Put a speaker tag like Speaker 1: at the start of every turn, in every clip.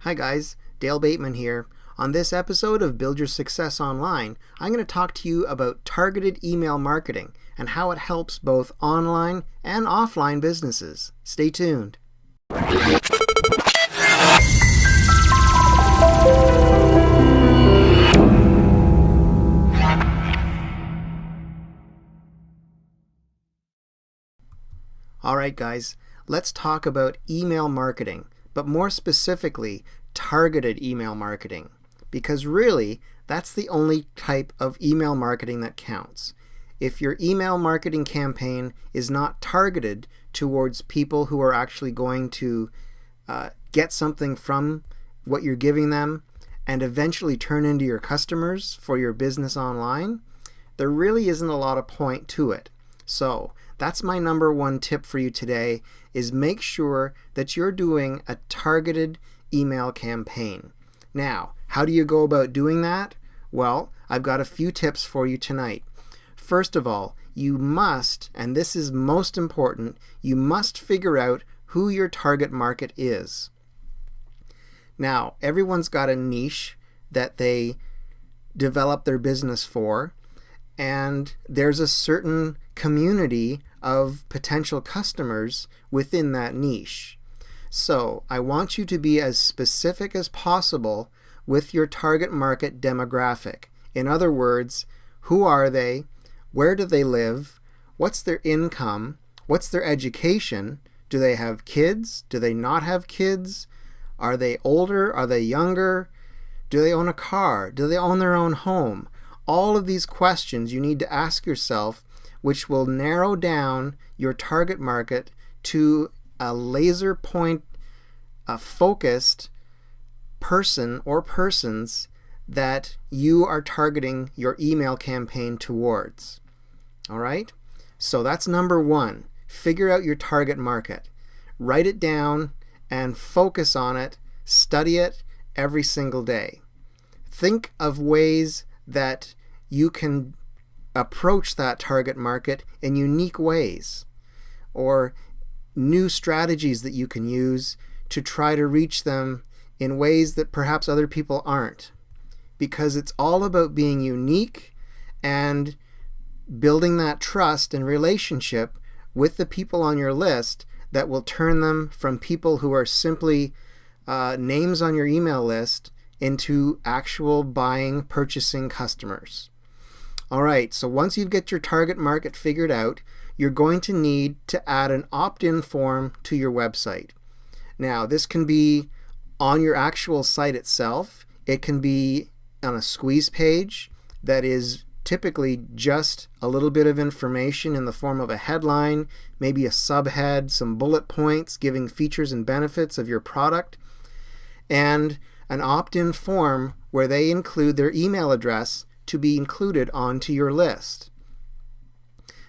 Speaker 1: Hi guys, Dale Bateman here. On this episode of Build Your Success Online, I'm going to talk to you about targeted email marketing and how it helps both online and offline businesses. Stay tuned. Alright guys, let's talk about email marketing, but more specifically, targeted email marketing. Because really, that's the only type of email marketing that counts. If your email marketing campaign is not targeted towards people who are actually going to get something from what you're giving them and eventually turn into your customers for your business online, there really isn't a lot of point to it. So that's my number one tip for you today, is make sure that you're doing a targeted email campaign. Now, how do you go about doing that? Well, I've got a few tips for you tonight. First of all, you must, and this is most important, you must figure out who your target market is. Now, everyone's got a niche that they develop their business for, and there's a certain community of potential customers within that niche. So I want you to be as specific as possible with your target market demographic. In other words, who are they? Where do they live? What's their income? What's their education? Do they have kids? Do they not have kids? Are they older? Are they younger? Do they own a car? Do they own their own home? All of these questions you need to ask yourself, which will narrow down your target market to a laser point, a focused person or persons that you are targeting your email campaign towards. All right? So that's number one. Figure out your target market. Write it down and focus on it. Study it every single day. Think of ways that you can approach that target market in unique ways, or new strategies that you can use to try to reach them in ways that perhaps other people aren't. Because it's all about being unique and building that trust and relationship with the people on your list that will turn them from people who are simply names on your email list into actual buying, purchasing customers. All right, so once you get your target market figured out, you're going to need to add an opt-in form to your website. Now, this can be on your actual site itself. It can be on a squeeze page that is typically just a little bit of information in the form of a headline, maybe a subhead, some bullet points giving features and benefits of your product, and an opt-in form where they include their email address to be included onto your list.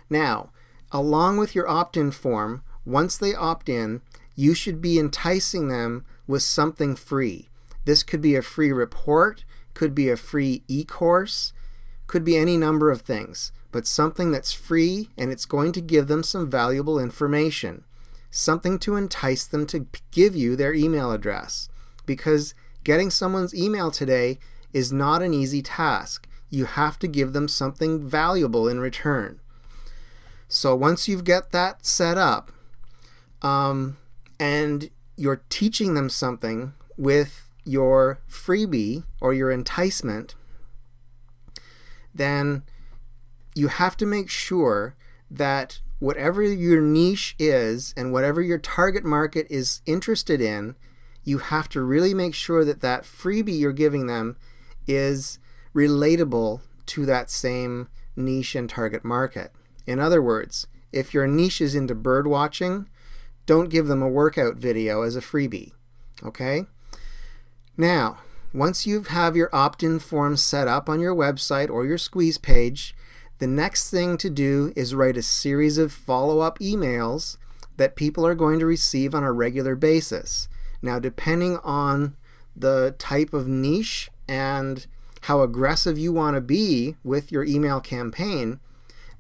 Speaker 1: Now, along with your opt-in form, once they opt in, you should be enticing them with something free. This could be a free report, could be a free e-course, could be any number of things, but something that's free and it's going to give them some valuable information. Something to entice them to give you their email address. Because getting someone's email today is not an easy task. You have to give them something valuable in return. So once you've got that set up, and you're teaching them something with your freebie or your enticement, then you have to make sure that whatever your niche is and whatever your target market is interested in, you have to really make sure that that freebie you're giving them is relatable to that same niche and target market. In other words, if your niche is into bird watching, don't give them a workout video as a freebie. Okay? Now, once you have your opt-in form set up on your website or your squeeze page, the next thing to do is write a series of follow-up emails that people are going to receive on a regular basis. Now, depending on the type of niche and how aggressive you want to be with your email campaign,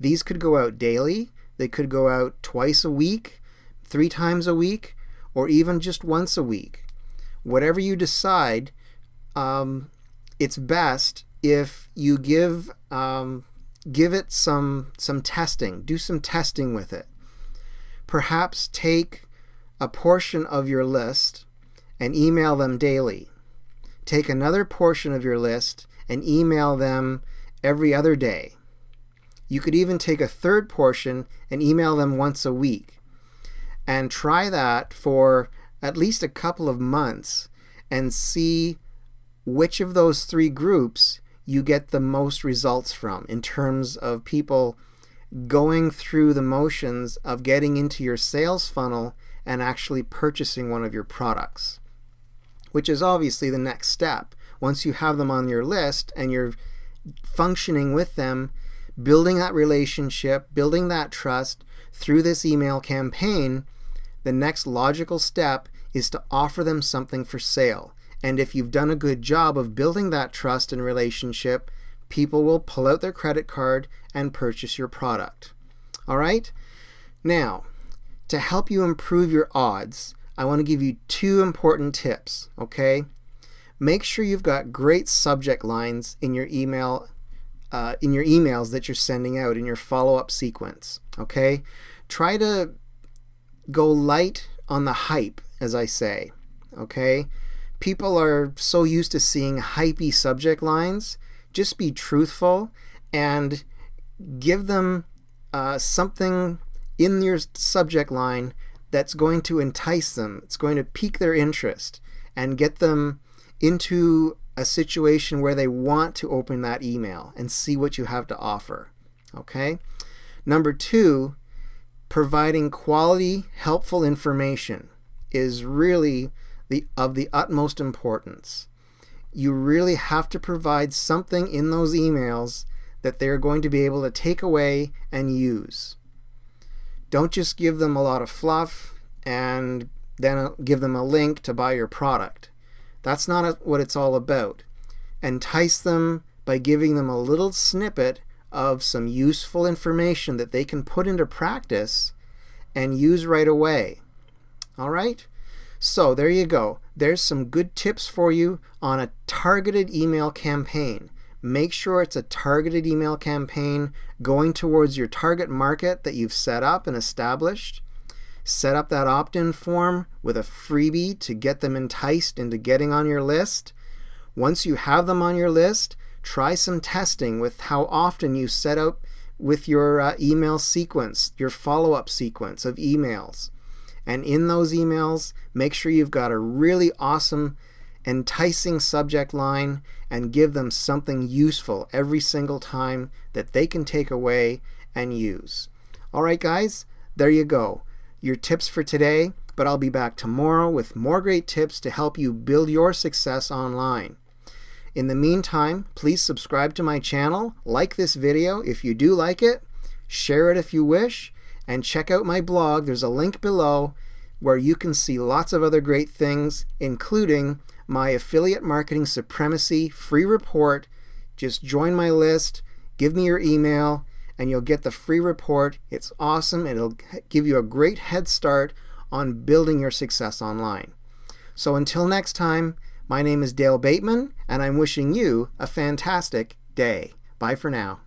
Speaker 1: these could go out daily, they could go out twice a week, 3 times a week, or even just once a week. whatever you decide, it's best if you give it some testing. Do some testing with it. Perhaps take a portion of your list and email them daily. Take another portion of your list and email them every other day. You could even take a third portion and email them once a week. And try that for at least a couple of months and see which of those three groups you get the most results from in terms of people going through the motions of getting into your sales funnel and actually purchasing one of your products, which is obviously the next step. Once you have them on your list and you're functioning with them, building that relationship, building that trust through this email campaign, the next logical step is to offer them something for sale. And if you've done a good job of building that trust and relationship, people will pull out their credit card and purchase your product. All right? Now, to help you improve your odds, I want to give you two important tips, okay? Make sure you've got great subject lines in your emails that you're sending out in your follow-up sequence, okay? Try to go light on the hype, as I say, okay? People are so used to seeing hypey subject lines. Just be truthful and give them something in your subject line that's going to entice them. It's going to pique their interest and get them into a situation where they want to open that email and see what you have to offer. Okay? Number two, providing quality, helpful information is really of the utmost importance. You really have to provide something in those emails that they're going to be able to take away and use. Don't just give them a lot of fluff and then give them a link to buy your product. That's not what it's all about. Entice them by giving them a little snippet of some useful information that they can put into practice and use right away. All right? So there you go. There's some good tips for you on a targeted email campaign. Make sure it's a targeted email campaign going towards your target market that you've set up and established. Set up that opt-in form with a freebie to get them enticed into getting on your list. Once you have them on your list, try some testing with how often you set up with your email sequence, your follow-up sequence of emails. And in those emails, make sure you've got a really awesome, enticing subject line and give them something useful every single time that they can take away and use. All right, guys, there you go. Your tips for today, but I'll be back tomorrow with more great tips to help you build your success online. In the meantime, please subscribe to my channel, like this video if you do like it, share it if you wish, and check out my blog. There's a link below where you can see lots of other great things, including my Affiliate Marketing Supremacy free report. Just join my list, give me your email, and you'll get the free report. It's awesome, and it'll give you a great head start on building your success online. So until next time, my name is Dale Bateman, and I'm wishing you a fantastic day. Bye for now.